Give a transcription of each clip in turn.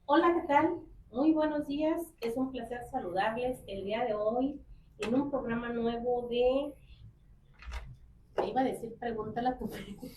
Hola, ¿qué tal? Muy buenos días. Es un placer saludarles el día de hoy en un programa nuevo me iba a decir, pregúntale a tu pregunta.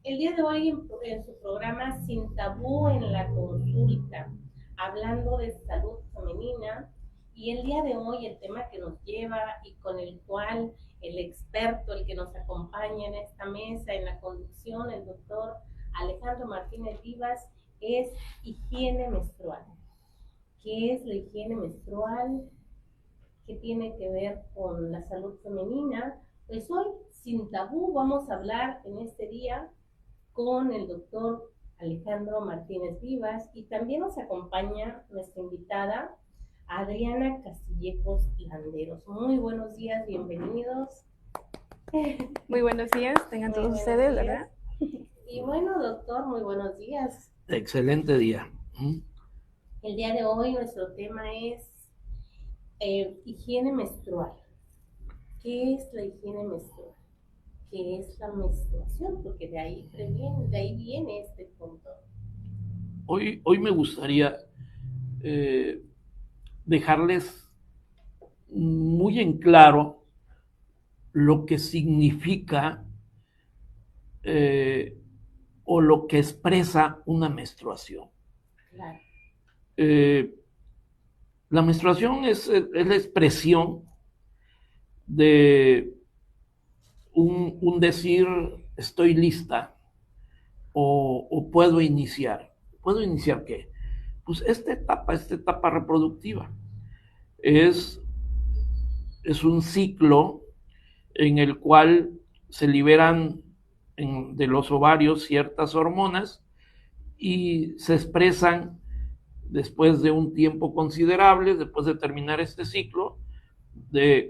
El día de hoy en su programa Sin Tabú en la Consulta, hablando de salud femenina. Y el día de hoy el tema que nos lleva y con el cual el experto, el que nos acompaña en esta mesa, en la conducción, el doctor Alejandro Martínez Vivas, es higiene menstrual. ¿Qué es la higiene menstrual? ¿Qué tiene que ver con la salud femenina? Pues hoy, sin tabú, vamos a hablar en este día con el doctor Alejandro Martínez Vivas, y también nos acompaña nuestra invitada Adriana Castillejos Landeros. Muy buenos días, bienvenidos. Muy buenos días, tengan Muy todos buenos ustedes, días. ¿verdad? Y bueno, doctor, muy buenos días. Excelente día. El día de hoy nuestro tema es higiene menstrual. ¿Qué es la higiene menstrual? ¿Qué es la menstruación? Porque de ahí viene este punto. Hoy me gustaría eh, dejarles muy en claro lo que significa eh, o lo que expresa una menstruación. Claro. Eh, la menstruación es la expresión de un decir estoy lista o puedo iniciar. ¿Puedo iniciar qué? Pues esta etapa reproductiva. Es, es un ciclo en el cual se liberan de los ovarios ciertas hormonas y se expresan después de un tiempo considerable, después de terminar este ciclo,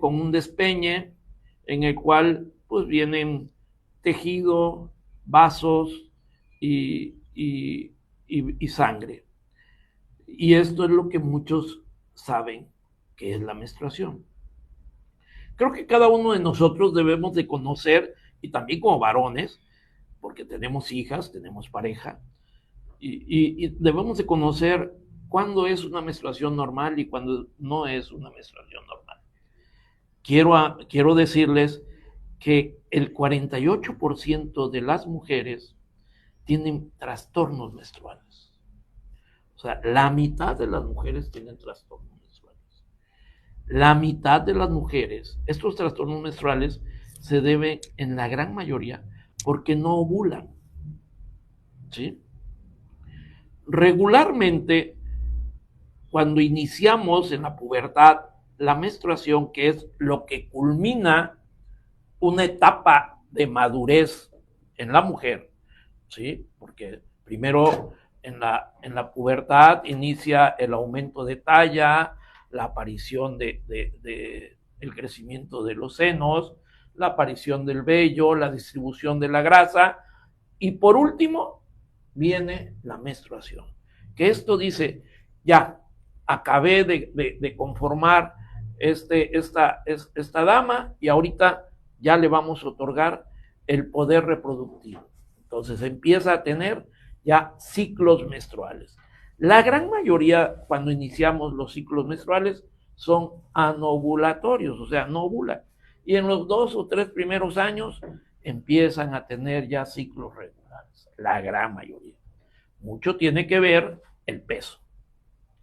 con un despeñe en el cual pues vienen tejido, vasos y sangre. Y esto es lo que muchos saben que es la menstruación. Creo que cada uno de nosotros debemos de conocer, y también como varones, porque tenemos hijas, tenemos pareja, y debemos de conocer cuándo es una menstruación normal y cuándo no es una menstruación normal. Quiero decirles que el 48% de las mujeres tienen trastornos menstruales. O sea, la mitad de las mujeres tienen trastornos menstruales. La mitad de las mujeres, estos trastornos menstruales se deben en la gran mayoría porque no ovulan. ¿Sí? Regularmente, cuando iniciamos en la pubertad, la menstruación, que es lo que culmina una etapa de madurez en la mujer, ¿sí? Porque primero en la pubertad inicia el aumento de talla, la aparición el crecimiento de los senos, la aparición del vello, la distribución de la grasa, y por último viene la menstruación. Que esto dice, ya, acabé de conformar esta dama y ahorita ya le vamos a otorgar el poder reproductivo. Entonces empieza a tener ya ciclos menstruales. La gran mayoría, cuando iniciamos los ciclos menstruales, son anovulatorios, o sea, no ovulan. Y en los 2 o 3 primeros años empiezan a tener ya ciclos regulares, la gran mayoría. Mucho tiene que ver el peso.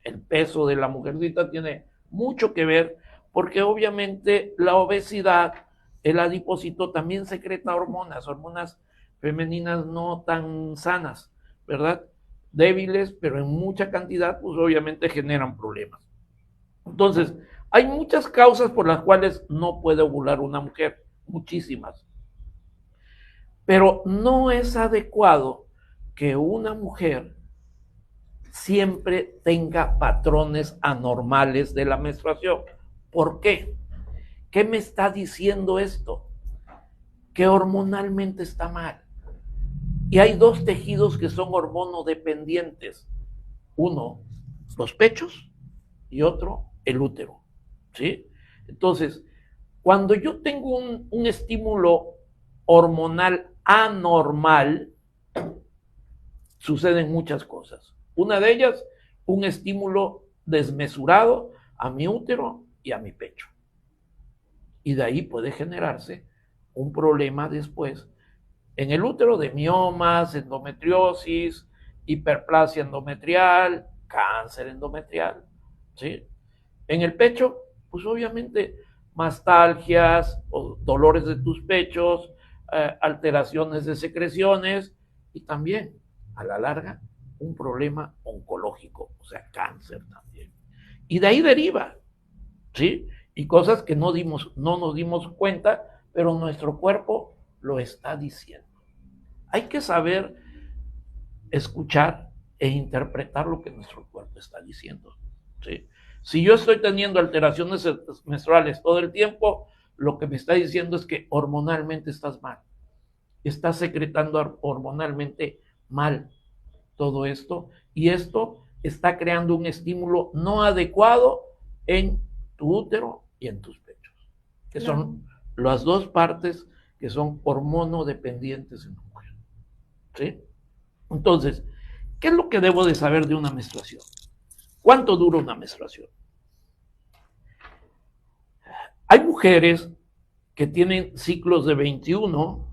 El peso de la mujercita tiene mucho que ver porque obviamente la obesidad, el adipocito también secreta hormonas femeninas no tan sanas, ¿verdad? Débiles, pero en mucha cantidad, pues obviamente generan problemas. Entonces, hay muchas causas por las cuales no puede ovular una mujer, muchísimas. Pero no es adecuado que una mujer siempre tenga patrones anormales de la menstruación. ¿Por qué? ¿Qué me está diciendo esto? Que hormonalmente está mal. Y hay dos tejidos que son hormonodependientes. Uno, los pechos, y otro, el útero. ¿Sí? Entonces, cuando yo tengo un estímulo hormonal anormal, suceden muchas cosas. Una de ellas, un estímulo desmesurado a mi útero y a mi pecho. Y de ahí puede generarse un problema después en el útero de miomas, endometriosis, hiperplasia endometrial, cáncer endometrial, ¿sí? En el pecho, pues obviamente mastalgias o dolores de tus pechos, alteraciones de secreciones y también, a la larga, un problema oncológico, o sea, cáncer también. Y de ahí deriva, ¿sí? Y cosas que no nos dimos cuenta, pero nuestro cuerpo lo está diciendo. Hay que saber escuchar e interpretar lo que nuestro cuerpo está diciendo, ¿sí? Si yo estoy teniendo alteraciones menstruales todo el tiempo, lo que me está diciendo es que hormonalmente estás mal. Estás secretando hormonalmente mal todo esto, y esto está creando un estímulo no adecuado en tu útero y en tus pechos, que son las dos partes que son hormonodependientes en la mujer, ¿sí? Entonces, ¿qué es lo que debo de saber de una menstruación? ¿Cuánto dura una menstruación? Hay mujeres que tienen ciclos de 21,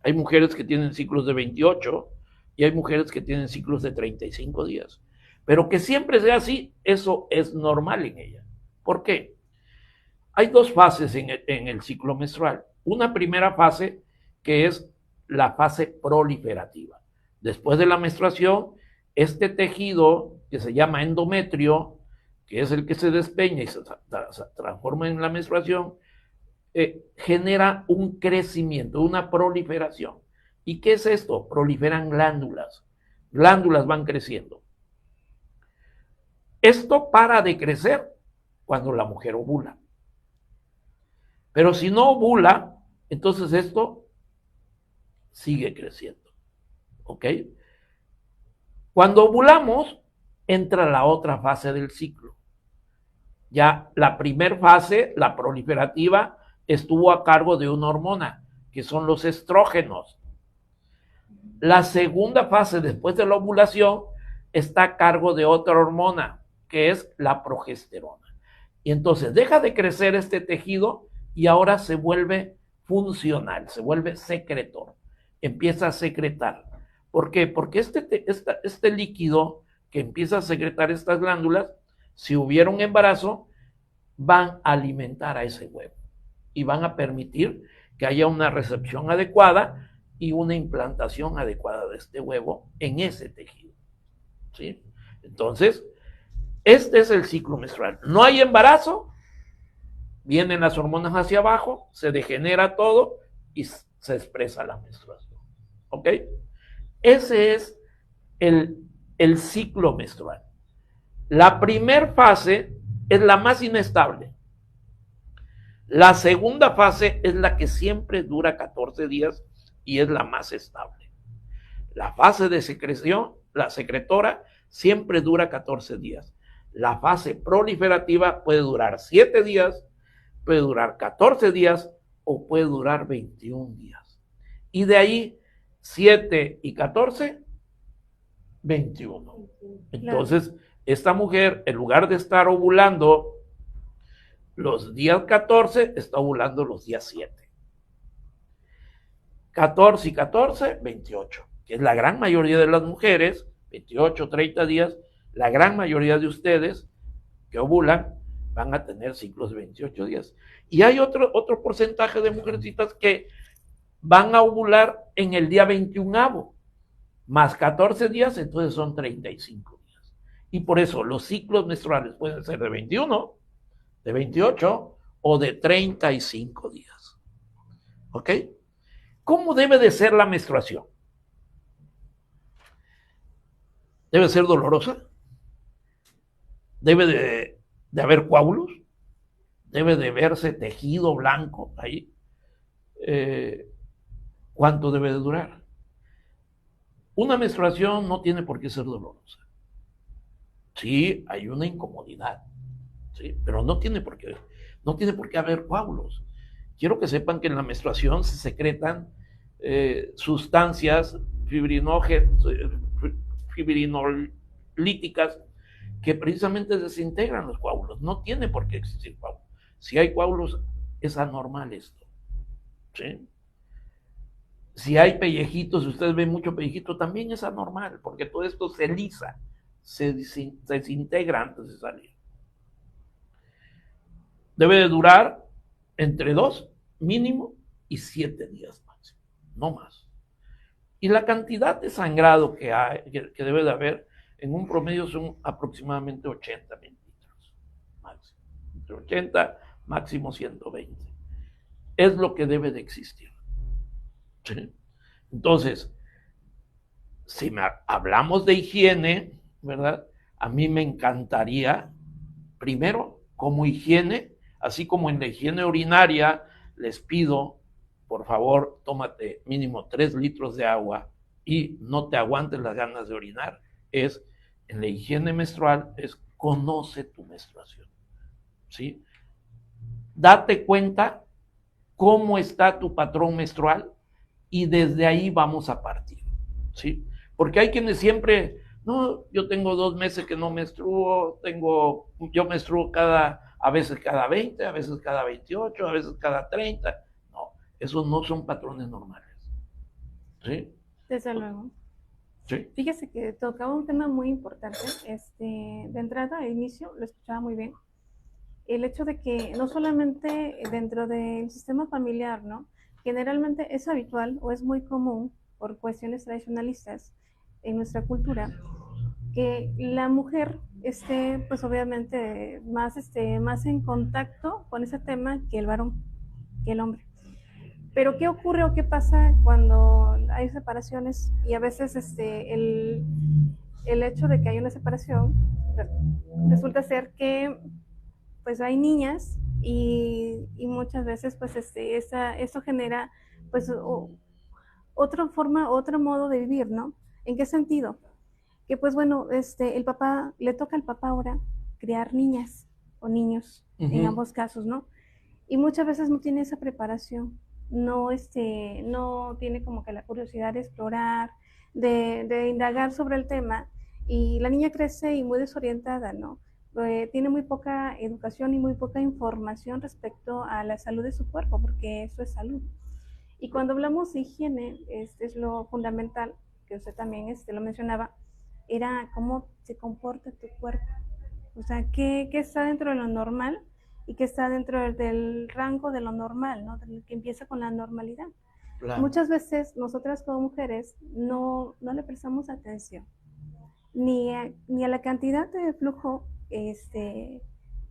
hay mujeres que tienen ciclos de 28 y hay mujeres que tienen ciclos de 35 días. Pero que siempre sea así, eso es normal en ella. ¿Por qué? Hay dos fases en el ciclo menstrual. Una primera fase que es la fase proliferativa. Después de la menstruación, este tejido que se llama endometrio, que es el que se despeña y se transforma en la menstruación, genera un crecimiento, una proliferación. ¿Y qué es esto? Proliferan glándulas. Glándulas van creciendo. Esto para de crecer cuando la mujer ovula. Pero si no ovula, entonces esto sigue creciendo. ¿Ok? Cuando ovulamos, entra la otra fase del ciclo. Ya la primera fase, la proliferativa, estuvo a cargo de una hormona, que son los estrógenos. La segunda fase, después de la ovulación, está a cargo de otra hormona, que es la progesterona. Y entonces deja de crecer este tejido y ahora se vuelve funcional, se vuelve secretor. Empieza a secretar. ¿Por qué? Porque este líquido que empieza a secretar estas glándulas, si hubiera un embarazo, van a alimentar a ese huevo y van a permitir que haya una recepción adecuada y una implantación adecuada de este huevo en ese tejido, ¿sí? Entonces, este es el ciclo menstrual. No hay embarazo, vienen las hormonas hacia abajo, se degenera todo y se expresa la menstruación, ¿ok? Ese es el ciclo menstrual. La primera fase es la más inestable. La segunda fase es la que siempre dura 14 días y es la más estable. La fase de secreción, la secretora, siempre dura 14 días. La fase proliferativa puede durar 7 días, puede durar 14 días o puede durar 21 días. Y de ahí 7 y 14, 21. Entonces, esta mujer, en lugar de estar ovulando los días 14, está ovulando los días 7. 14 y 14, 28. Que es la gran mayoría de las mujeres, 28, 30 días, la gran mayoría de ustedes que ovulan van a tener ciclos de 28 días. Y hay otro porcentaje de mujercitas que van a ovular en el día 21, más 14 días, entonces son 35 días. Y por eso los ciclos menstruales pueden ser de 21, de 28 o de 35 días. ¿Ok? ¿Cómo debe de ser la menstruación? ¿Debe ser dolorosa? ¿Debe de haber coágulos? ¿Debe de verse tejido blanco ahí? ¿Cuánto debe de durar? Una menstruación no tiene por qué ser dolorosa. Sí, hay una incomodidad, ¿sí? Pero no tiene por qué haber coágulos. Quiero que sepan que en la menstruación se secretan sustancias fibrinógenas, fibrinolíticas que precisamente desintegran los coágulos. No tiene por qué existir coágulos. Si hay coágulos, es anormal esto, ¿sí? Si hay pellejitos, si ustedes ven mucho pellejito, también es anormal, porque todo esto se lisa, se desintegra antes de salir. Debe de durar entre 2 mínimo y 7 días máximo, no más. Y la cantidad de sangrado que debe de haber en un promedio son aproximadamente 80 mililitros máximo. Entre 80, máximo 120. Es lo que debe de existir. ¿Sí? Entonces, si hablamos de higiene, ¿verdad? A mí me encantaría, primero, como higiene, así como en la higiene urinaria, les pido, por favor, tómate mínimo 3 litros de agua y no te aguantes las ganas de orinar. En la higiene menstrual, conoce tu menstruación, ¿sí? Date cuenta cómo está tu patrón menstrual y desde ahí vamos a partir, ¿sí? Porque hay quienes siempre, no, yo tengo 2 meses que no menstruo, yo menstruo a veces cada 20, a veces cada 28, a veces cada 30. No, esos no son patrones normales, ¿sí? Desde luego. Sí. Fíjese que tocaba un tema muy importante. De entrada, al inicio, lo escuchaba muy bien. El hecho de que no solamente dentro del sistema familiar, ¿no? Generalmente es habitual o es muy común por cuestiones tradicionalistas en nuestra cultura que la mujer esté, pues obviamente, más en contacto con ese tema que el varón, que el hombre. Pero ¿qué ocurre o qué pasa cuando hay separaciones? Y a veces el hecho de que hay una separación resulta ser que pues hay niñas y muchas veces pues eso genera pues otra forma, otro modo de vivir, ¿no? ¿En qué sentido? Que pues bueno, el papá, le toca al papá ahora criar niñas o niños, en ambos casos, ¿no? Y muchas veces no tiene esa preparación, no tiene como que la curiosidad de explorar, de indagar sobre el tema, y la niña crece y muy desorientada, ¿no? Tiene muy poca educación y muy poca información respecto a la salud de su cuerpo, porque eso es salud. Y cuando hablamos de higiene, es lo fundamental, que usted también lo mencionaba, era cómo se comporta tu cuerpo. O sea, qué está dentro de lo normal y qué está dentro del rango de lo normal, ¿no? Que empieza con la normalidad. Claro. Muchas veces nosotras como mujeres no le prestamos atención ni a la cantidad de flujo que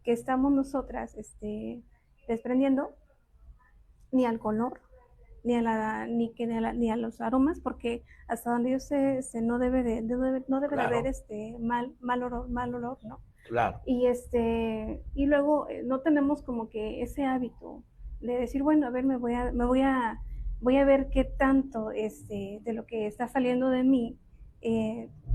estamos nosotras desprendiendo, ni al color, ni a los aromas, porque hasta donde yo sé no debe de claro. haber mal olor, ¿no? Claro. Y luego no tenemos como que ese hábito de decir, bueno, a ver, voy a ver qué tanto de lo que está saliendo de mí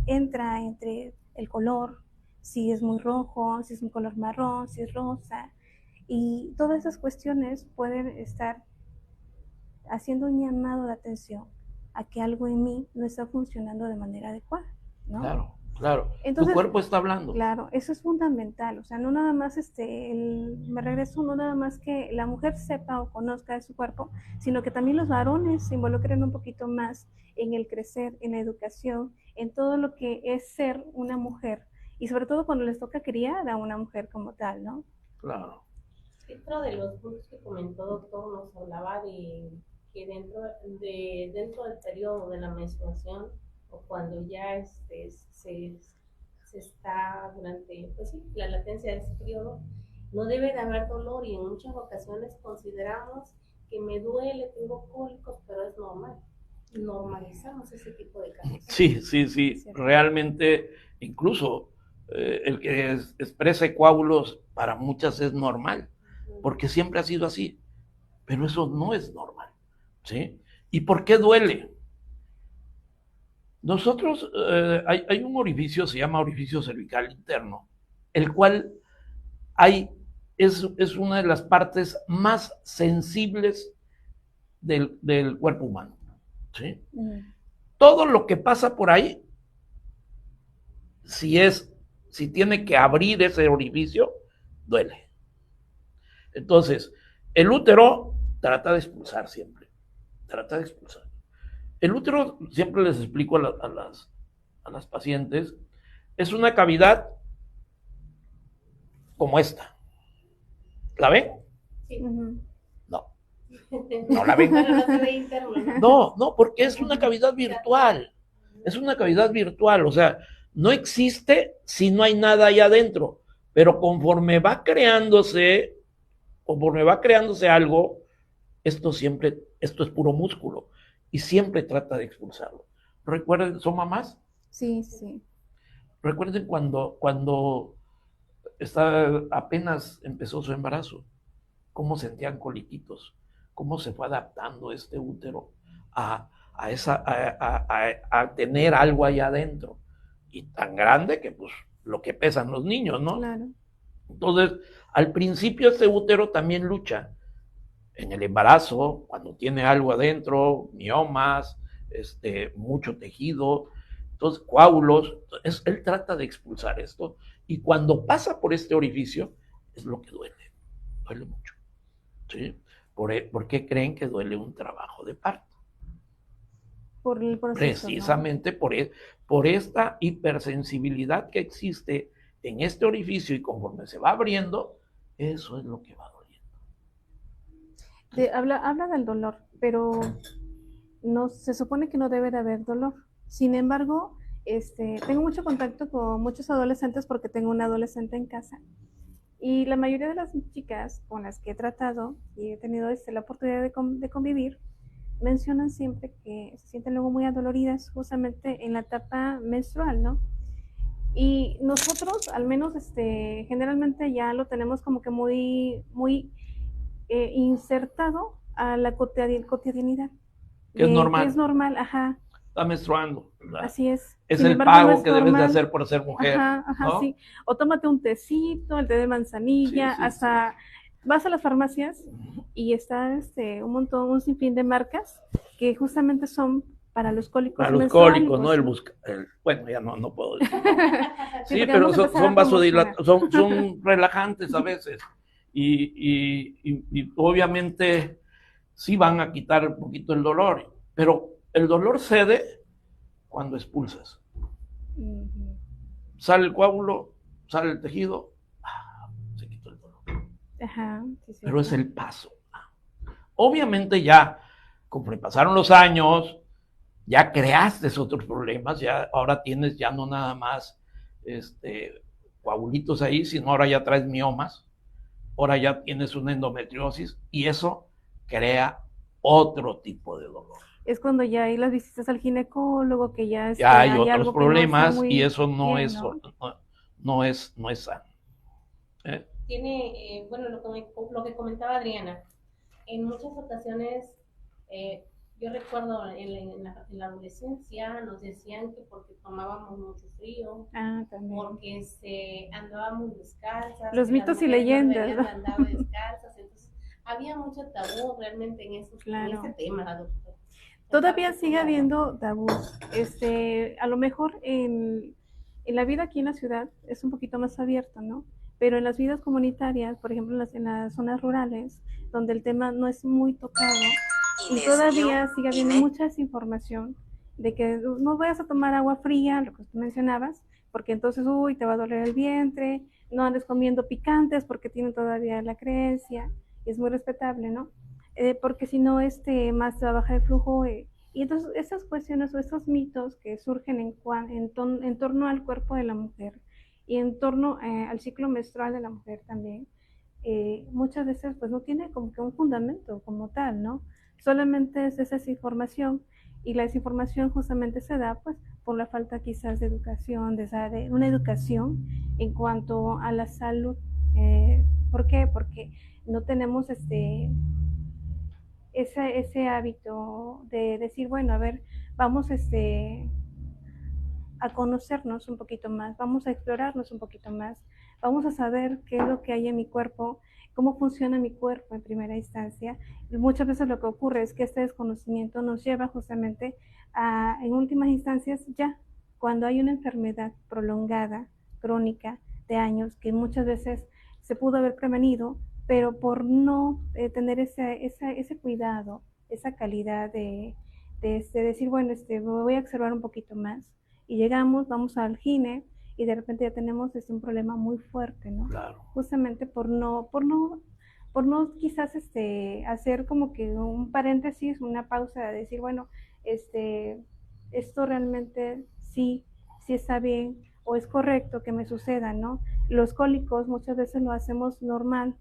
entra entre el color, si es muy rojo, si es un color marrón, si es rosa, y todas esas cuestiones pueden estar haciendo un llamado de atención a que algo en mí no está funcionando de manera adecuada, ¿no? Claro, claro. Entonces, tu cuerpo está hablando. Claro, eso es fundamental. O sea, no nada más no nada más que la mujer sepa o conozca de su cuerpo, sino que también los varones se involucren un poquito más en el crecer, en la educación, en todo lo que es ser una mujer, y sobre todo cuando les toca criar a una mujer como tal, ¿no? Claro. Otro de los puntos que comentó, doctor, nos hablaba de que dentro del periodo de la menstruación, o cuando ya se está durante, pues sí, la latencia de ese periodo, no debe de haber dolor, y en muchas ocasiones consideramos que me duele, tengo cólicos, pero es normal. Normalizamos ese tipo de casos. Sí. Realmente, incluso el que exprese coágulos para muchas es normal, porque siempre ha sido así, pero eso no es normal, ¿sí? ¿Y por qué duele? Nosotros, hay un orificio, se llama orificio cervical interno, el cual es una de las partes más sensibles del cuerpo humano, ¿sí? Todo lo que pasa por ahí si tiene que abrir ese orificio, duele. Entonces, el útero trata de expulsar siempre, trata de expulsar. El útero, siempre les explico a las pacientes, es una cavidad como esta. ¿La ven? Sí. No. ¿No la ven? Bueno, no se ve interno, ¿no? No, porque es una cavidad virtual. Es una cavidad virtual, o sea, no existe si no hay nada ahí adentro. Pero conforme va creándose algo, esto es puro músculo y siempre trata de expulsarlo. ¿Recuerden, son mamás? Sí, sí. Recuerden cuando apenas empezó su embarazo, cómo sentían coliquitos, cómo se fue adaptando este útero a tener algo allá adentro. Y tan grande que pues lo que pesan los niños, ¿no? Claro. Entonces, al principio este útero también lucha. En el embarazo, cuando tiene algo adentro, miomas, mucho tejido, entonces coágulos, él trata de expulsar esto y cuando pasa por este orificio es lo que duele mucho. ¿Sí? ¿Por qué creen que duele un trabajo de parto? Por el proceso, precisamente, ¿no? por esta hipersensibilidad que existe en este orificio y conforme se va abriendo, eso es lo que va doliendo. Habla del dolor, pero no se supone que no debe de haber dolor. Sin embargo, tengo mucho contacto con muchos adolescentes porque tengo una adolescente en casa. Y la mayoría de las chicas con las que he tratado y he tenido la oportunidad de convivir, mencionan siempre que se sienten luego muy adoloridas justamente en la etapa menstrual, ¿no? Y nosotros, al menos, generalmente ya lo tenemos como que muy insertado a la cotidianidad. Que es normal. Que es normal, ajá. Está menstruando. ¿Verdad? Así es. Es Sin el embargo, pago no es que normal. debes de hacer por ser mujer. Ajá, ajá, ¿no? Sí. O tómate un tecito, el té de manzanilla, sí, hasta vas a las farmacias y está un sinfín de marcas que justamente son para los cólicos. Para los cólicos, ¿no? Bueno, ya no puedo decir. Sí, pero son vasodilatados, son relajantes a veces. Y obviamente sí van a quitar un poquito el dolor, pero el dolor cede cuando expulsas. Sale el coágulo, sale el tejido, se quitó el dolor. Ajá, sí, pero es el paso. Obviamente ya, conforme pasaron los años, ya creaste otros problemas, ya ahora tienes ya no nada más coagulitos ahí, sino ahora ya traes miomas, ahora ya tienes una endometriosis y eso crea otro tipo de dolor. Es cuando ya hay las visitas al ginecólogo, que ya, ya hay otros problemas no y eso no bien, es ¿no? No es sano. Tiene, bueno, lo que comentaba Adriana, en muchas ocasiones, yo recuerdo en la adolescencia nos decían que porque tomábamos mucho frío, porque andábamos descalzas. Los mitos y leyendas. ¿No? Andar descalzas, entonces había mucho tabú realmente en ese tema, doctor. Todavía sigue habiendo tabú. A lo mejor en la vida aquí en la ciudad es un poquito más abierto, ¿no? Pero en las vidas comunitarias, por ejemplo en las zonas rurales, donde el tema no es muy tocado, y todavía sigue habiendo mucha desinformación de que no vayas a tomar agua fría, lo que tú mencionabas, porque entonces, te va a doler el vientre, no andes comiendo picantes porque tienen todavía la creencia, y es muy respetable, ¿no? Porque si no, más te va a bajar el flujo. Y entonces esas cuestiones o esos mitos que surgen en torno al cuerpo de la mujer y en torno al ciclo menstrual de la mujer también, muchas veces pues no tiene como que un fundamento como tal, ¿no? Solamente es esa desinformación, y la desinformación justamente se da pues por la falta quizás de educación, de una educación en cuanto a la salud. ¿Por qué? Porque no tenemos ese hábito de decir, bueno, a ver, vamos a conocernos un poquito más, vamos a explorarnos un poquito más, vamos a saber qué es lo que hay en mi cuerpo, cómo funciona mi cuerpo en primera instancia. Muchas veces lo que ocurre es que este desconocimiento nos lleva justamente a, en últimas instancias, ya cuando hay una enfermedad prolongada, crónica, de años, que muchas veces se pudo haber prevenido, pero por no tener ese cuidado, esa calidad de decir, bueno, voy a observar un poquito más, y llegamos, vamos al gine, y de repente ya tenemos un problema muy fuerte, ¿no? Claro. Justamente por no quizás hacer como que un paréntesis, una pausa, de decir, bueno, esto realmente sí está bien o es correcto que me suceda, ¿no? Los cólicos muchas veces lo hacemos normal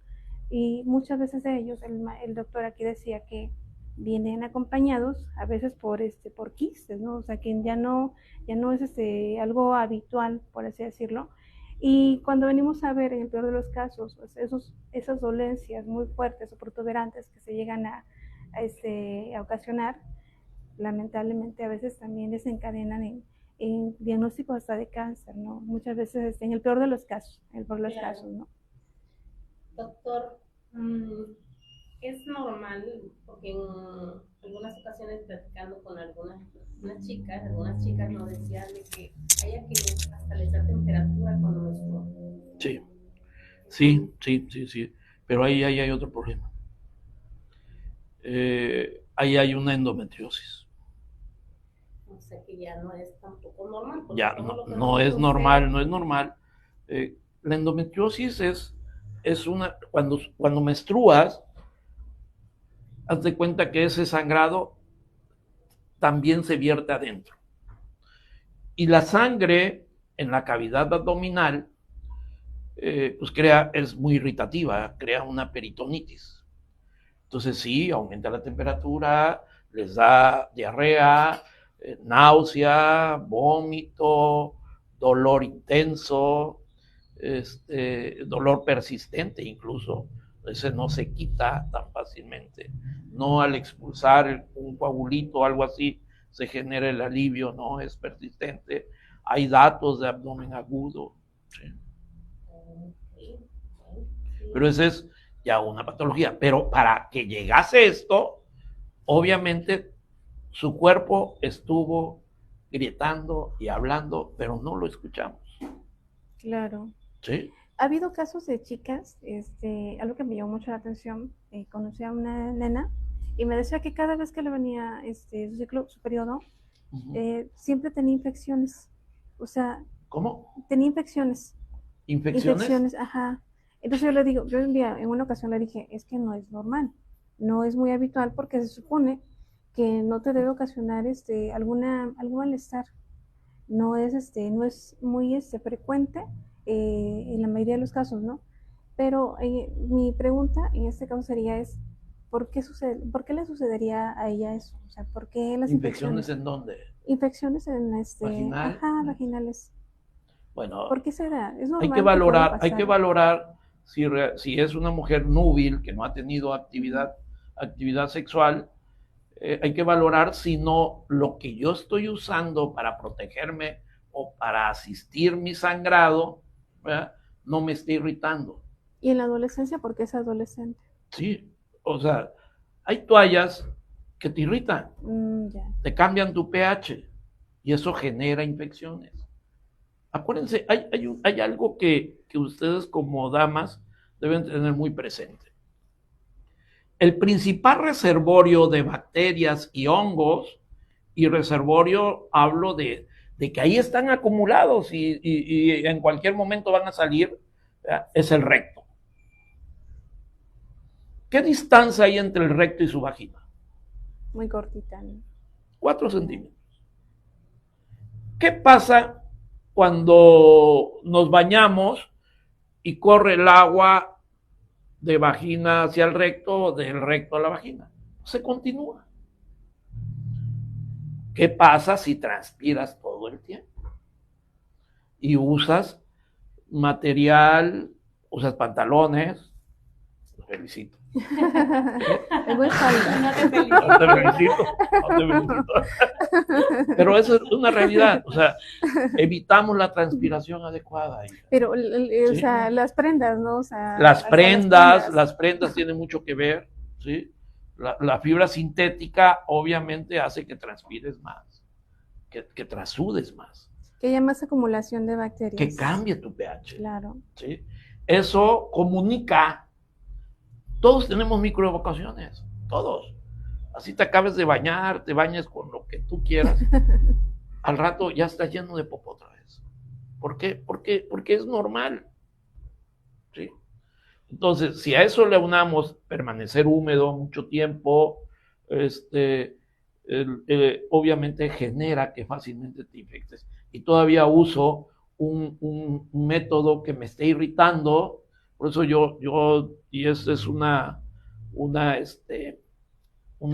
y muchas veces de ellos, el doctor aquí decía que vienen acompañados a veces por quistes, ¿no? O sea, que ya no es algo habitual, por así decirlo. Y cuando venimos a ver, en el peor de los casos, pues esas dolencias muy fuertes o protuberantes que se llegan a ocasionar, lamentablemente a veces también desencadenan en diagnóstico hasta de cáncer, ¿no? Muchas veces en el peor de los casos, ¿no? Doctor, es normal, porque en algunas ocasiones platicando con algunas chicas nos decían de que hay a quienes hasta les da temperatura cuando menstruan. Sí, pero ahí hay otro problema. Ahí hay una endometriosis. O sea que ya no es tampoco normal. Ya no es normal. La endometriosis es una, cuando menstruas, haz de cuenta que ese sangrado también se vierte adentro. Y la sangre en la cavidad abdominal, pues es muy irritativa, crea una peritonitis. Entonces sí, aumenta la temperatura, les da diarrea, náusea, vómito, dolor intenso, dolor persistente incluso. Ese no se quita tan fácilmente. No al expulsar un coagulito o algo así se genera el alivio, no, es persistente. Hay datos de abdomen agudo. ¿Sí? Pero esa es ya una patología. Pero para que llegase esto, obviamente su cuerpo estuvo gritando y hablando, pero no lo escuchamos. Claro. ¿Sí? Ha habido casos de chicas, algo que me llamó mucho la atención, conocí a una nena y me decía que cada vez que le venía su periodo, siempre tenía infecciones. O sea, ¿cómo? Tenía infecciones. ¿Infecciones? Ajá. Entonces en una ocasión le dije, es que no es normal, no es muy habitual porque se supone que no te debe ocasionar algún malestar. No es muy frecuente en la mayoría de los casos, ¿no? Pero mi pregunta en este caso sería ¿por qué le sucedería a ella eso? O sea, ¿por qué las infecciones en dónde? Infecciones en ¿Vaginal? Ajá, vaginales. Bueno, ¿por qué será? Es normal. Hay que valorar si es una mujer núbil que no ha tenido actividad sexual. Hay que valorar si no lo que yo estoy usando para protegerme o para asistir mi sangrado, ¿verdad?, no me está irritando. ¿Y en la adolescencia por qué es adolescente? Sí, o sea, hay toallas que te irritan, ya. te cambian tu pH y eso genera infecciones. Acuérdense, hay algo que ustedes como damas deben tener muy presente. El principal reservorio de bacterias y hongos, y reservorio hablo de que ahí están acumulados y en cualquier momento van a salir, es el recto. ¿Qué distancia hay entre el recto y su vagina? Muy cortita, ¿no? 4 centímetros. ¿Qué pasa cuando nos bañamos y corre el agua de vagina hacia el recto, del recto a la vagina? Se continúa. ¿Qué pasa si transpiras todo el tiempo? Y usas material, usas pantalones. Te felicito. No te felicito. Pero eso es una realidad. O sea, evitamos la transpiración adecuada. Pero, o sea, las prendas, ¿no? O sea, las prendas tienen mucho que ver, ¿sí? La fibra sintética obviamente hace que transpires más, que trasudes más. Que haya más acumulación de que bacterias. cambie tu pH. Claro. ¿Sí? Eso comunica. Todos tenemos microevacuaciones, todos. Así te acabes de bañar, te bañes con lo que tú quieras, al rato ya está lleno de popó otra vez. ¿Por qué? Porque es normal. ¿Sí? Entonces, si a eso le unamos permanecer húmedo mucho tiempo, obviamente genera que fácilmente te infectes. Y todavía uso un método que me esté irritando, por eso y esa es una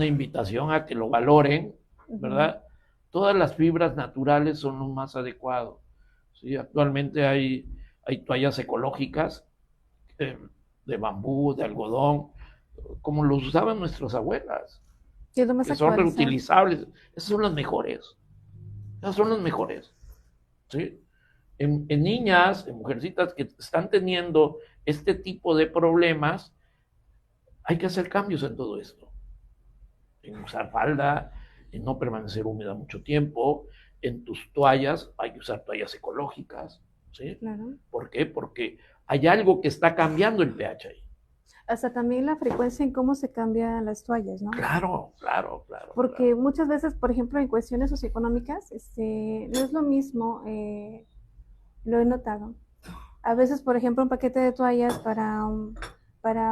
invitación a que lo valoren, ¿verdad? Todas las fibras naturales son lo más adecuado. ¿Sí? Actualmente hay toallas ecológicas de bambú, de algodón, como los usaban nuestras abuelas, que es lo más que son actualizado. reutilizables. Esas son las mejores. Esas son las mejores. ¿Sí? En niñas, en mujercitas que están teniendo este tipo de problemas, hay que hacer cambios en todo esto. En usar falda, en no permanecer húmeda mucho tiempo, en tus toallas, hay que usar toallas ecológicas. ¿Sí? Claro. ¿Por qué? Porque hay algo que está cambiando el pH ahí. Hasta también la frecuencia en cómo se cambian las toallas, ¿no? Claro. Porque muchas veces, por ejemplo, en cuestiones socioeconómicas, no es lo mismo, lo he notado. A veces, por ejemplo, un paquete de toallas para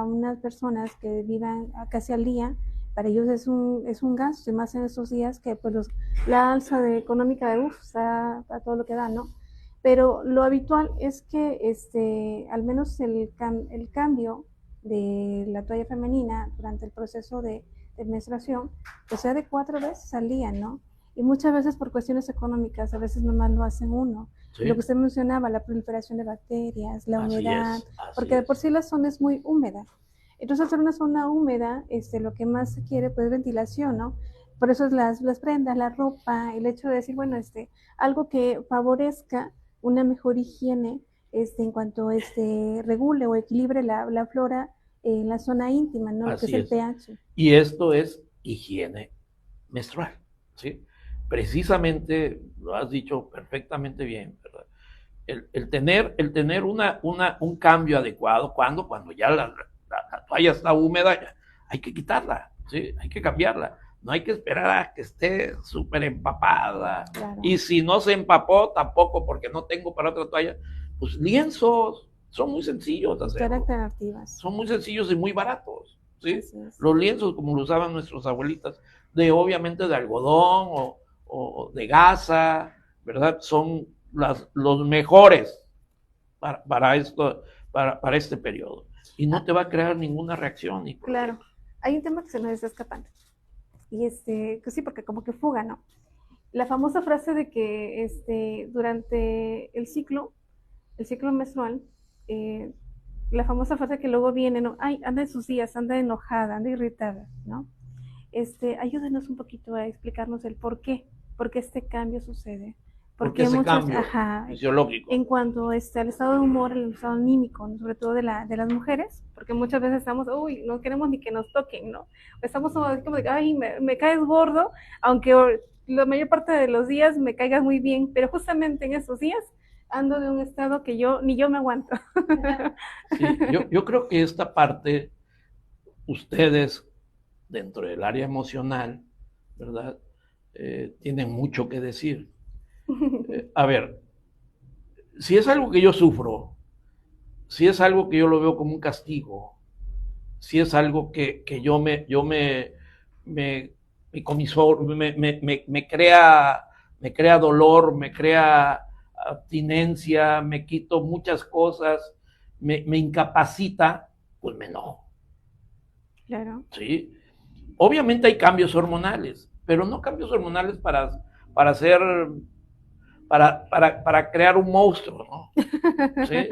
unas personas que vivan casi al día, para ellos es un gasto, y más en estos días que pues la alza económica de está a todo lo que da, ¿no? Pero lo habitual es que al menos el cambio de la toalla femenina durante el proceso de menstruación, pues sea de 4 veces al día, ¿no? Y muchas veces por cuestiones económicas, a veces nomás lo hacen uno. Sí. Lo que usted mencionaba, la proliferación de bacterias, la humedad, porque de por sí la zona es muy húmeda. Entonces, hacer una zona húmeda, lo que más se quiere, pues, es ventilación, ¿no? Por eso es las prendas, la ropa, el hecho de decir, bueno, algo que favorezca una mejor higiene, en cuanto regule o equilibre la flora en la zona íntima, ¿no? Lo que es el pH. Y esto es higiene menstrual, ¿sí? Precisamente, lo has dicho perfectamente bien, ¿verdad? El tener un cambio adecuado, cuando ya la toalla está húmeda, hay que quitarla, ¿sí? Hay que cambiarla. No hay que esperar a que esté súper empapada. Claro. Y si no se empapó, tampoco, porque no tengo para otra toalla, pues lienzos. Son muy sencillos de hacer. Alternativas. Son muy sencillos y muy baratos, ¿sí? Los lienzos, como lo usaban nuestras abuelitas, obviamente de algodón o de gasa, ¿verdad? Son los mejores para este periodo. Y no te va a crear ninguna reacción. Ni claro. Hay un tema que se nos está escapando. Y pues sí, porque como que fuga, ¿no? La famosa frase de que durante el ciclo menstrual, la famosa frase que luego viene, ¿no? Ay, anda en sus días, anda enojada, anda irritada, ¿no? Ayúdenos un poquito a explicarnos el por qué este cambio sucede. Porque ese cambio fisiológico. En cuanto al estado de humor, el estado anímico, ¿no? Sobre todo de las mujeres, porque muchas veces estamos, no queremos ni que nos toquen, ¿no? Estamos como de, ay, me caes gordo, aunque la mayor parte de los días me caigas muy bien, pero justamente en esos días ando de un estado que ni yo me aguanto. Sí, yo creo que esta parte, ustedes, dentro del área emocional, ¿verdad? Tienen mucho que decir. A ver, si es algo que yo sufro, si es algo que yo lo veo como un castigo, si es algo que yo me crea dolor, me crea abstinencia, me quito muchas cosas, me incapacita, pues me enojo. Claro. ¿Sí? Obviamente hay cambios hormonales, pero no cambios hormonales para crear un monstruo, ¿no? ¿Sí?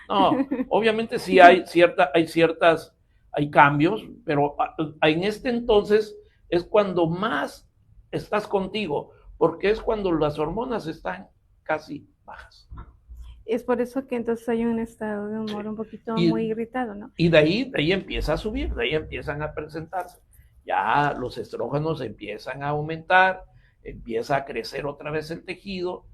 No, obviamente sí hay cambios, pero en este entonces es cuando más estás contigo, porque es cuando las hormonas están casi bajas. Es por eso que entonces hay un estado de humor un poquito muy irritado, ¿no? Y de ahí empieza a subir, de ahí empiezan a presentarse. Ya los estrógenos empiezan a aumentar, empieza a crecer otra vez el tejido.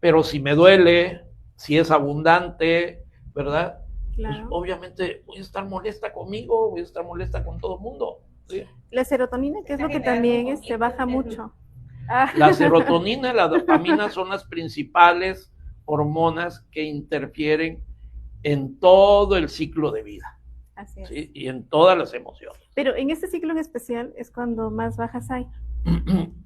pero si me duele, si es abundante, ¿verdad? Claro. Pues obviamente voy a estar molesta conmigo, voy a estar molesta con todo el mundo. ¿Sí? La serotonina, que es lo que también baja mucho. La serotonina y la dopamina son las principales hormonas que interfieren en todo el ciclo de vida. Así es. ¿Sí? Y en todas las emociones. Pero en este ciclo en especial es cuando más bajas hay.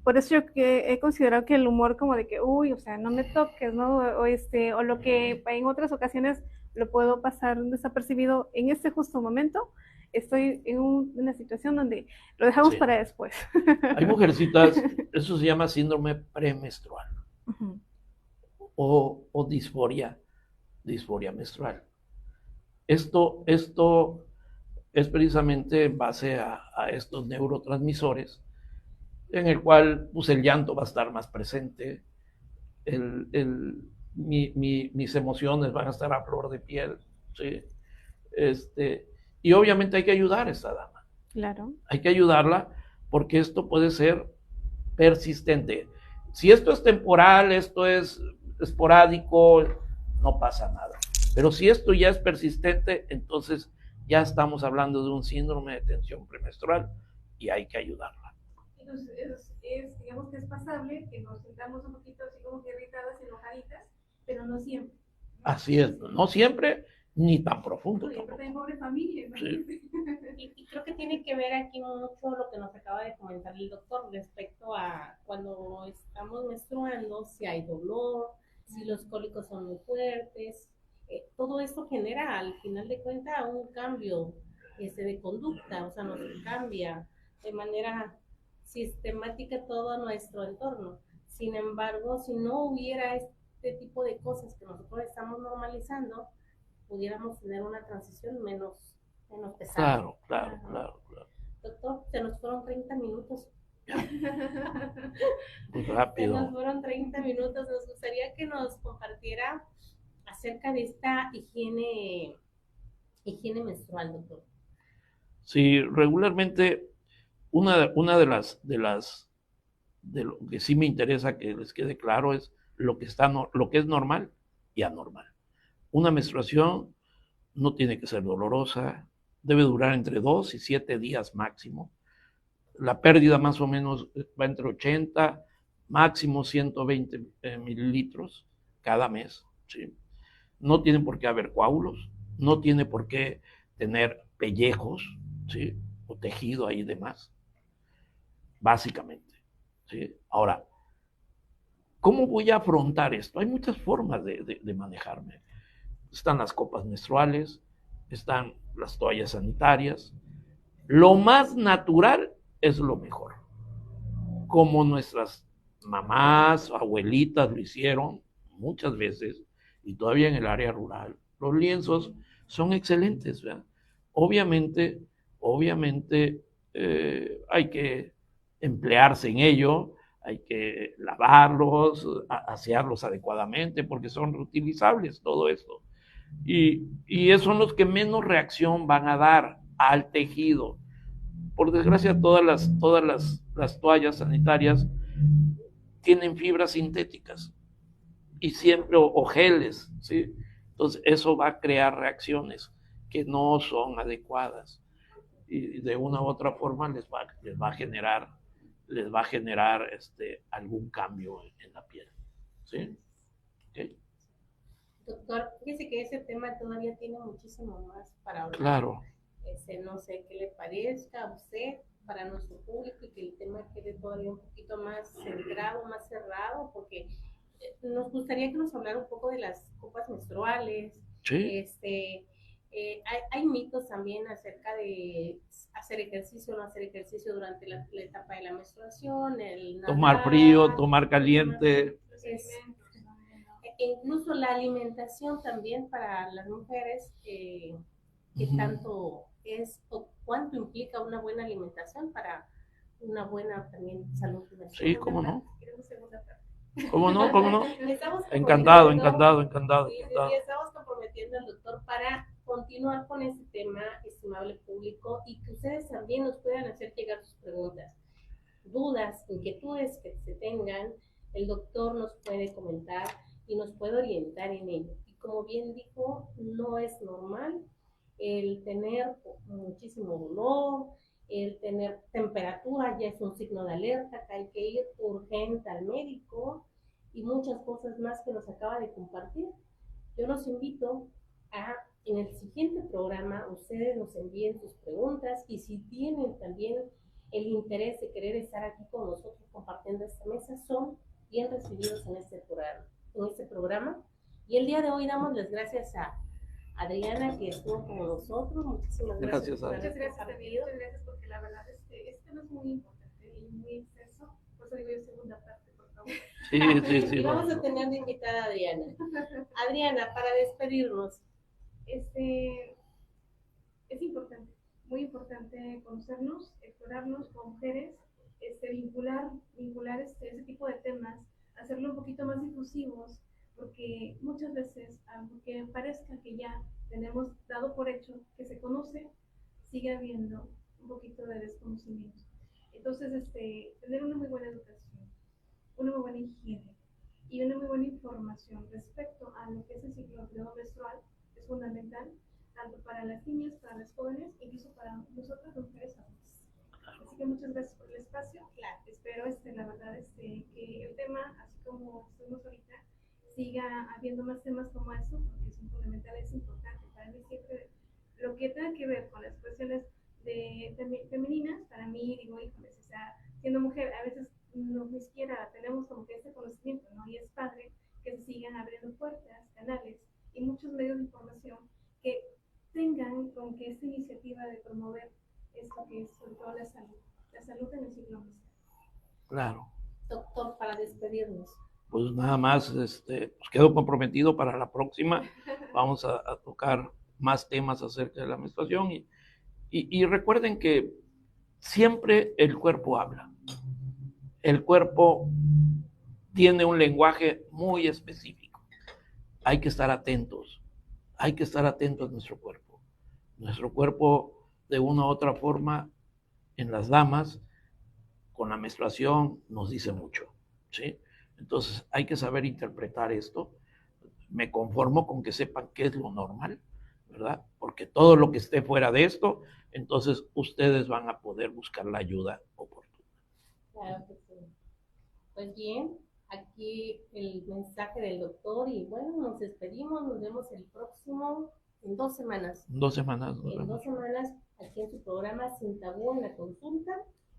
Por eso yo que he considerado que el humor como de que, uy, o sea, no me toques, ¿no? O lo que en otras ocasiones lo puedo pasar desapercibido, en este justo momento estoy en una situación donde lo dejamos Sí. para después. Hay mujercitas, eso se llama síndrome premenstrual o disforia menstrual. Esto es precisamente en base a estos neurotransmisores, en el cual pues, el llanto va a estar más presente, mis emociones van a estar a flor de piel, ¿sí? Y obviamente hay que ayudar a esta dama. Claro. Hay que ayudarla porque esto puede ser persistente. Si esto es temporal, esto es esporádico, no pasa nada. Pero si esto ya es persistente, entonces ya estamos hablando de un síndrome de tensión premenstrual y hay que ayudarla. Entonces, digamos que es pasable, que nos sentamos un poquito así como que irritadas, enojaditas, pero no siempre. Así es, no siempre, ni tan profundo. Tampoco. Pobre familia, ¿no? Sí. Y creo que tiene que ver aquí mucho lo que nos acaba de comentar el doctor respecto a cuando estamos menstruando, si hay dolor, si los cólicos son muy fuertes. Todo esto genera al final de cuentas un cambio de conducta, o sea, nos cambia de manera sistemática todo nuestro entorno. Sin embargo, si no hubiera este tipo de cosas que nosotros estamos normalizando, pudiéramos tener una transición menos pesada. Claro. Doctor, se nos fueron 30 minutos. Muy rápido. Se nos fueron 30 minutos. Nos gustaría que nos compartiera acerca de esta higiene menstrual, doctor. Sí, regularmente una de lo que sí me interesa que les quede claro es lo que es normal y anormal. Una menstruación no tiene que ser dolorosa, debe durar entre 2 y 7 días máximo. La pérdida más o menos va entre 80, máximo 120 mililitros cada mes. ¿Sí? No tiene por qué haber coágulos, no tiene por qué tener pellejos, ¿sí? O tejido ahí de más, básicamente. ¿Sí? Ahora, ¿cómo voy a afrontar esto? Hay muchas formas de manejarme. Están las copas menstruales, están las toallas sanitarias. Lo más natural es lo mejor. Como nuestras mamás, abuelitas lo hicieron muchas veces, y todavía en el área rural, los lienzos son excelentes, ¿verdad? Obviamente hay que emplearse en ello, hay que lavarlos, asearlos adecuadamente, porque son reutilizables todo esto. Y son los que menos reacción van a dar al tejido. Por desgracia, todas las toallas sanitarias tienen fibras sintéticas y siempre o geles, ¿sí? Entonces eso va a crear reacciones que no son adecuadas y de una u otra forma les va a generar algún cambio en la piel, ¿sí? Okay. Doctor, fíjese que ese tema todavía tiene muchísimo más para hablar. Claro. No sé qué le parezca a usted para nuestro público y que el tema quede todavía un poquito más centrado, más cerrado, porque nos gustaría que nos hablara un poco de las copas menstruales. Sí. Hay mitos también acerca de hacer ejercicio o no hacer ejercicio durante la etapa de la menstruación, tomar frío, tomar caliente. Incluso la alimentación también para las mujeres, que tanto es o cuánto implica una buena alimentación para una buena también salud menstrual. Sí, cómo no. ¿Cómo no? Encantado. Sí, estamos comprometiendo al doctor para continuar con este tema, estimable público, y que ustedes también nos puedan hacer llegar sus preguntas, dudas, inquietudes que se tengan. El doctor nos puede comentar y nos puede orientar en ello. Y como bien dijo, no es normal el tener muchísimo dolor, el tener temperatura ya es un signo de alerta, que hay que ir urgente al médico y muchas cosas más que nos acaba de compartir. Yo los invito a, en el siguiente programa, ustedes nos envíen sus preguntas y si tienen también el interés de querer estar aquí con nosotros compartiendo esta mesa, son bien recibidos en este programa. Y el día de hoy damos las gracias a Adriana, que estuvo con nosotros. Muchísimas gracias. Muchas gracias, David. Muchas gracias, porque la verdad este tema es muy importante y muy extenso. Por eso digo yo segunda parte, por favor. Sí. Y vamos a tener de invitada a Adriana. Adriana, para despedirnos. Es importante, muy importante conocernos, explorarnos como mujeres, vincular ese tipo de temas, hacerlo un poquito más difusivos, porque muchas veces, aunque parezca que ya tenemos dado por hecho que se conoce, sigue habiendo un poquito de desconocimiento. Entonces, tener una muy buena educación, una muy buena higiene y una muy buena información respecto a lo que es el ciclo menstrual es fundamental, tanto para las niñas, para las jóvenes, incluso para nosotras las mujeres adultas. Así que muchas gracias por el espacio. Claro, espero, la verdad, que el tema, así como estuvimos ahorita, siga habiendo más temas como eso, porque son fundamentales, es importante. Para mí siempre lo que tenga que ver con las cuestiones femeninas, para mí, digo, híjoles, o sea, siendo mujer, a veces no ni siquiera tenemos como que ese conocimiento, ¿no? Y es padre que se sigan abriendo puertas, canales y muchos medios de información que tengan con que esta iniciativa de promover esto que es sobre todo la salud en el ciclo menstrual. Claro. Doctor, para despedirnos. Pues nada más, pues quedo comprometido para la próxima. Vamos a tocar más temas acerca de la menstruación y recuerden que siempre el cuerpo habla. El cuerpo tiene un lenguaje muy específico. Hay que estar atentos. Hay que estar atentos a nuestro cuerpo. Nuestro cuerpo, de una u otra forma, en las damas, con la menstruación, nos dice mucho, ¿sí? Entonces, hay que saber interpretar esto. Me conformo con que sepan qué es lo normal, ¿verdad? Porque todo lo que esté fuera de esto, entonces ustedes van a poder buscar la ayuda oportuna. Claro que sí. Pues bien, aquí el mensaje del doctor y bueno, nos despedimos, nos vemos el próximo, en 2 semanas. En 2 semanas. En 2 semanas, aquí en su programa Sin Tabú en la Consulta.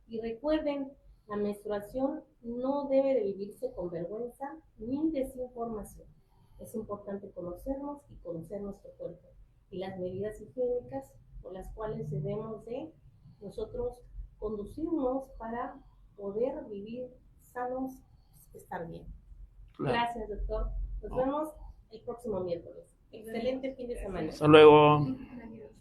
Y recuerden, la menstruación no debe de vivirse con vergüenza ni desinformación. Es importante conocernos y conocer nuestro cuerpo y las medidas higiénicas por las cuales debemos de nosotros conducirnos para poder vivir sanos, estar bien. Claro. Gracias, doctor. Nos vemos el próximo miércoles. Excelente fin de semana. Hasta luego. Adiós.